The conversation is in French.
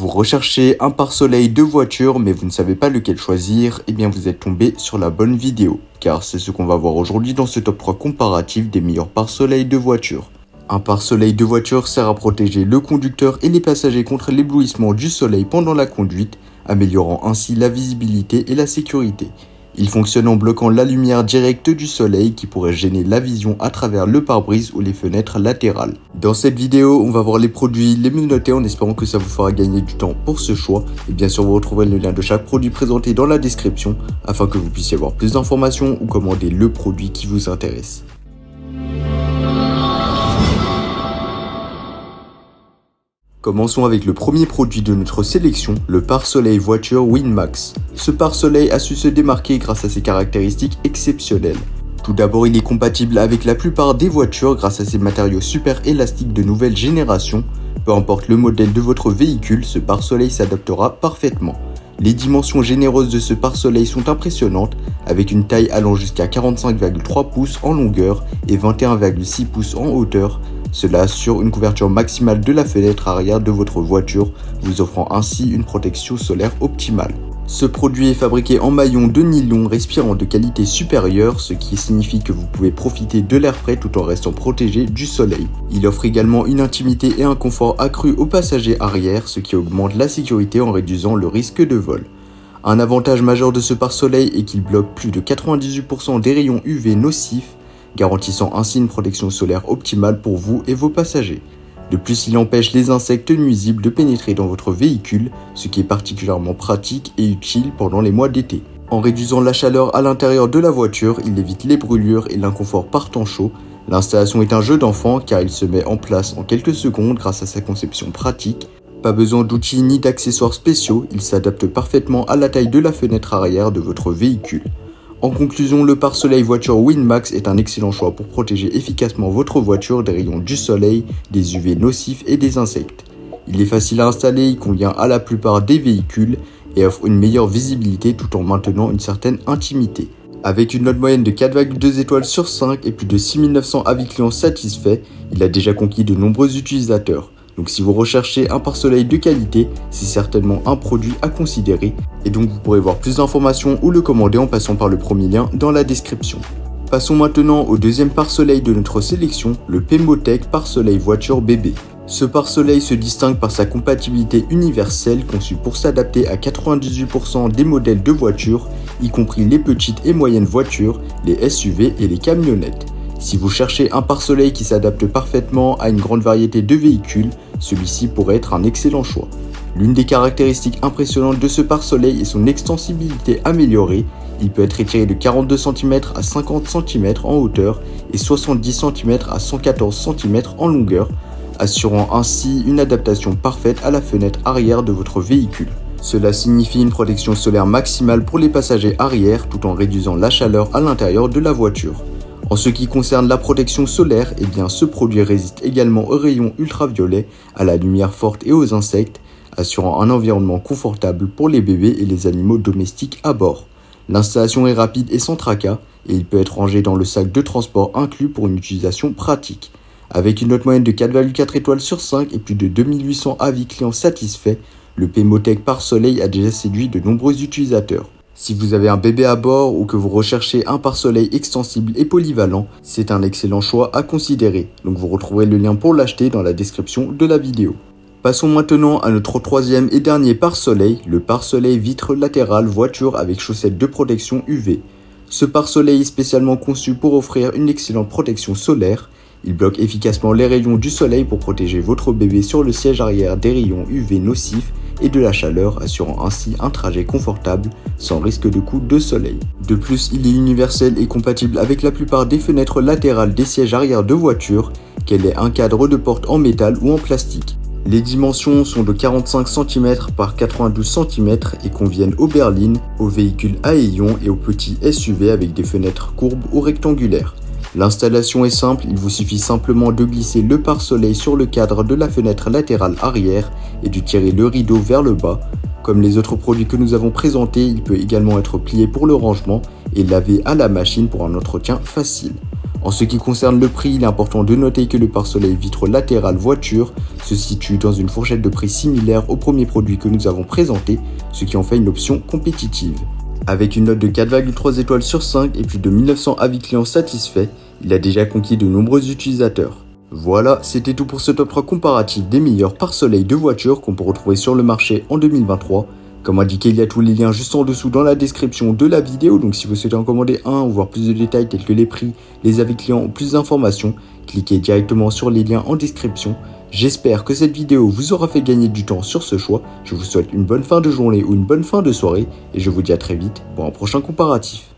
Vous recherchez un pare-soleil de voiture mais vous ne savez pas lequel choisir, eh bien vous êtes tombé sur la bonne vidéo, car c'est ce qu'on va voir aujourd'hui dans ce top 3 comparatif des meilleurs pare-soleils de voiture. Un pare-soleil de voiture sert à protéger le conducteur et les passagers contre l'éblouissement du soleil pendant la conduite, améliorant ainsi la visibilité et la sécurité. Il fonctionne en bloquant la lumière directe du soleil qui pourrait gêner la vision à travers le pare-brise ou les fenêtres latérales. Dans cette vidéo, on va voir les produits les mieux notés en espérant que ça vous fera gagner du temps pour ce choix. Et bien sûr, vous retrouverez le lien de chaque produit présenté dans la description afin que vous puissiez avoir plus d'informations ou commander le produit qui vous intéresse. Commençons avec le premier produit de notre sélection, le pare-soleil voiture Winmax. Ce pare-soleil a su se démarquer grâce à ses caractéristiques exceptionnelles. Tout d'abord, il est compatible avec la plupart des voitures grâce à ses matériaux super élastiques de nouvelle génération. Peu importe le modèle de votre véhicule, ce pare-soleil s'adaptera parfaitement. Les dimensions généreuses de ce pare-soleil sont impressionnantes, avec une taille allant jusqu'à 45,3 pouces en longueur et 21,6 pouces en hauteur. Cela assure une couverture maximale de la fenêtre arrière de votre voiture, vous offrant ainsi une protection solaire optimale. Ce produit est fabriqué en maillon de nylon respirant de qualité supérieure, ce qui signifie que vous pouvez profiter de l'air frais tout en restant protégé du soleil. Il offre également une intimité et un confort accru aux passagers arrière, ce qui augmente la sécurité en réduisant le risque de vol. Un avantage majeur de ce pare-soleil est qu'il bloque plus de 98% des rayons UV nocifs, garantissant ainsi une protection solaire optimale pour vous et vos passagers. De plus, il empêche les insectes nuisibles de pénétrer dans votre véhicule, ce qui est particulièrement pratique et utile pendant les mois d'été. En réduisant la chaleur à l'intérieur de la voiture, il évite les brûlures et l'inconfort par temps chaud. L'installation est un jeu d'enfant car il se met en place en quelques secondes grâce à sa conception pratique. Pas besoin d'outils ni d'accessoires spéciaux, il s'adapte parfaitement à la taille de la fenêtre arrière de votre véhicule. En conclusion, le pare-soleil voiture Winmax est un excellent choix pour protéger efficacement votre voiture des rayons du soleil, des UV nocifs et des insectes. Il est facile à installer, il convient à la plupart des véhicules et offre une meilleure visibilité tout en maintenant une certaine intimité. Avec une note moyenne de 4,2 étoiles sur 5 et plus de 6900 avis clients satisfaits, il a déjà conquis de nombreux utilisateurs. Donc si vous recherchez un pare-soleil de qualité, c'est certainement un produit à considérer et donc vous pourrez voir plus d'informations ou le commander en passant par le premier lien dans la description. Passons maintenant au deuxième pare-soleil de notre sélection, le Pemotech pare-soleil voiture bébé. Ce pare-soleil se distingue par sa compatibilité universelle conçue pour s'adapter à 98% des modèles de voitures, y compris les petites et moyennes voitures, les SUV et les camionnettes. Si vous cherchez un pare-soleil qui s'adapte parfaitement à une grande variété de véhicules, celui-ci pourrait être un excellent choix. L'une des caractéristiques impressionnantes de ce pare-soleil est son extensibilité améliorée. Il peut être étiré de 42 cm à 50 cm en hauteur et 70 cm à 114 cm en longueur, assurant ainsi une adaptation parfaite à la fenêtre arrière de votre véhicule. Cela signifie une protection solaire maximale pour les passagers arrière tout en réduisant la chaleur à l'intérieur de la voiture. En ce qui concerne la protection solaire, eh bien ce produit résiste également aux rayons ultraviolets, à la lumière forte et aux insectes, assurant un environnement confortable pour les bébés et les animaux domestiques à bord. L'installation est rapide et sans tracas, et il peut être rangé dans le sac de transport inclus pour une utilisation pratique. Avec une note moyenne de 4,4 étoiles sur 5 et plus de 2800 avis clients satisfaits, le Pemotech pare-soleil a déjà séduit de nombreux utilisateurs. Si vous avez un bébé à bord ou que vous recherchez un pare-soleil extensible et polyvalent, c'est un excellent choix à considérer. Donc vous retrouverez le lien pour l'acheter dans la description de la vidéo. Passons maintenant à notre troisième et dernier pare-soleil, le pare-soleil vitre latérale voiture avec chaussettes de protection UV. Ce pare-soleil est spécialement conçu pour offrir une excellente protection solaire. Il bloque efficacement les rayons du soleil pour protéger votre bébé sur le siège arrière des rayons UV nocifs et de la chaleur, assurant ainsi un trajet confortable sans risque de coup de soleil. De plus, il est universel et compatible avec la plupart des fenêtres latérales des sièges arrière de voiture, qu'elle ait un cadre de porte en métal ou en plastique. Les dimensions sont de 45 cm par 92 cm et conviennent aux berlines, aux véhicules à ayons et aux petits SUV avec des fenêtres courbes ou rectangulaires. L'installation est simple, il vous suffit simplement de glisser le pare-soleil sur le cadre de la fenêtre latérale arrière et de tirer le rideau vers le bas. Comme les autres produits que nous avons présentés, il peut également être plié pour le rangement et lavé à la machine pour un entretien facile. En ce qui concerne le prix, il est important de noter que le pare-soleil vitre latéral voiture se situe dans une fourchette de prix similaire au premier produit que nous avons présenté, ce qui en fait une option compétitive. Avec une note de 4,3 étoiles sur 5 et plus de 1900 avis clients satisfaits, il a déjà conquis de nombreux utilisateurs. Voilà, c'était tout pour ce top 3 comparatif des meilleurs pare-soleil de voitures qu'on peut retrouver sur le marché en 2023. Comme indiqué, il y a tous les liens juste en dessous dans la description de la vidéo, donc si vous souhaitez en commander un ou voir plus de détails tels que les prix, les avis clients ou plus d'informations, cliquez directement sur les liens en description. J'espère que cette vidéo vous aura fait gagner du temps sur ce choix. Je vous souhaite une bonne fin de journée ou une bonne fin de soirée et je vous dis à très vite pour un prochain comparatif.